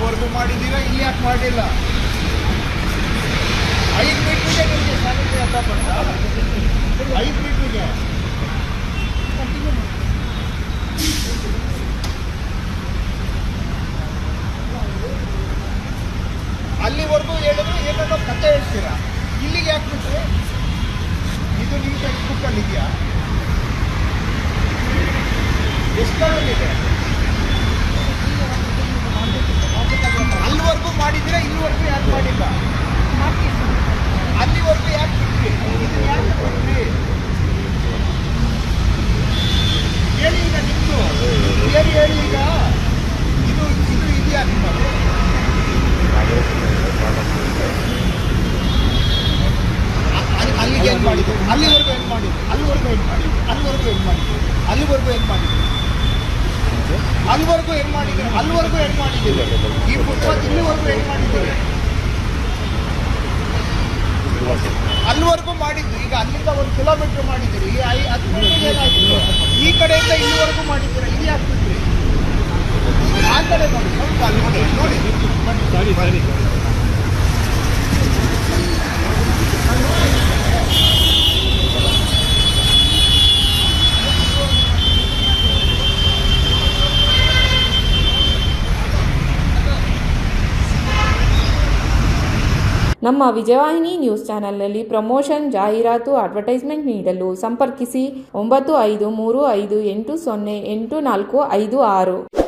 ಅಲ್ಲಿವರೆಗೂ ಮಾಡಿದ್ದೀರಾ, ಇಲ್ಲಿ ಯಾಕೆ ಮಾಡಲಿಲ್ಲ? 5 ಮೀಟ್ರಿಗೆ ನಿಮಗೆ ಸ್ಯಾನಿಟರಿ ಅಂತ ಬಂತ? 5 ಮೀಟ್ರಿಗೆ ಅಲ್ಲಿವರೆಗೂ ಹೇಳಿದ್ರು ಏನಾದ್ರು ಕತೆ ಹೇಳ್ತೀರಾ, ಇಲ್ಲಿಗೆ ಯಾಕೆ ಬಿಟ್ರೆ? ಇದು ನಿಮ್ಮ ಟೆಕ್ಸ್ಟ್ ಬುಕ್ಕಲ್ಲಿ ಇದೆಯಾ? ಎಷ್ಟರಲ್ಲಿದೆ? ಅಲ್ಲಿವರೆಗೂ ಮಾಡಿದ್ರೆ ಇಲ್ಲಿವರೆಗೂ ಯಾಕೆ ಮಾಡಿಲ್ಲ? ಅಲ್ಲಿವರೆಗೂ ಯಾಕೆ ಬಿಟ್ರಿ? ಇದು ಯಾಕೆ ಬಿಟ್ರಿ ಹೇಳಿ. ಈಗ ನಿಮ್ಮದು ಹೇಳಿ ಈಗ ಇದು ಇದೆಯಾ ನಿಮ್ಮದು? ಅಲ್ಲಿಗೆ ಏನು ಮಾಡಿದ್ರು? ಅಲ್ಲಿವರೆಗೂ ಏನು ಮಾಡಿದ್ರು? ಅಲ್ಲಿವರೆಗೂ ಏನು ಮಾಡಿದ್ರು? ಅಲ್ಲಿವರೆಗೂ ಏನು ಮಾಡಿದ್ರು? ಅಲ್ಲಿವರೆಗೂ ಏನು ಮಾಡಿದ್ರು? ಅಲ್ಲಿವರೆಗೂ ಏನು ಮಾಡಿದ್ರು? ಅಲ್ಲಿವರೆಗೂ ಏನು ಮಾಡಿದ್ದೀವಿ? ಈ ಫುಟ್ಪಾತ್ ಇಲ್ಲಿವರೆಗೂ ಏನು ಮಾಡಿದ್ದೀವಿ? ಅಲ್ಲಿವರೆಗೂ ಮಾಡಿದ್ದು. ಈಗ ಅಲ್ಲಿಂದ 1 ಕಿಲೋಮೀಟರ್ ಮಾಡಿದ್ದೀರಿ, 10 ಮೀಟರ್ ಏನಾಗಿತ್ತು? ಈ ಕಡೆಯಿಂದ ಇಲ್ಲಿವರೆಗೂ ಮಾಡಿದ್ದೀರಾ, ಇಲ್ಲಿ ಹಾಕ್ತಿದ್ರಿ. ಆ ಕಡೆ ನೋಡಿ, ಸ್ವಲ್ಪ ಅಲ್ಲಿ ನೋಡಿ. ನಮ್ಮ ವಿಜಯವಾಹಿನಿ ನ್ಯೂಸ್ ಚಾನೆಲ್ನಲ್ಲಿ ಪ್ರಮೋಷನ್, ಜಾಹೀರಾತು, ಅಡ್ವರ್ಟೈಸ್ಮೆಂಟ್ ನೀಡಲು ಸಂಪರ್ಕಿಸಿ 9535808456.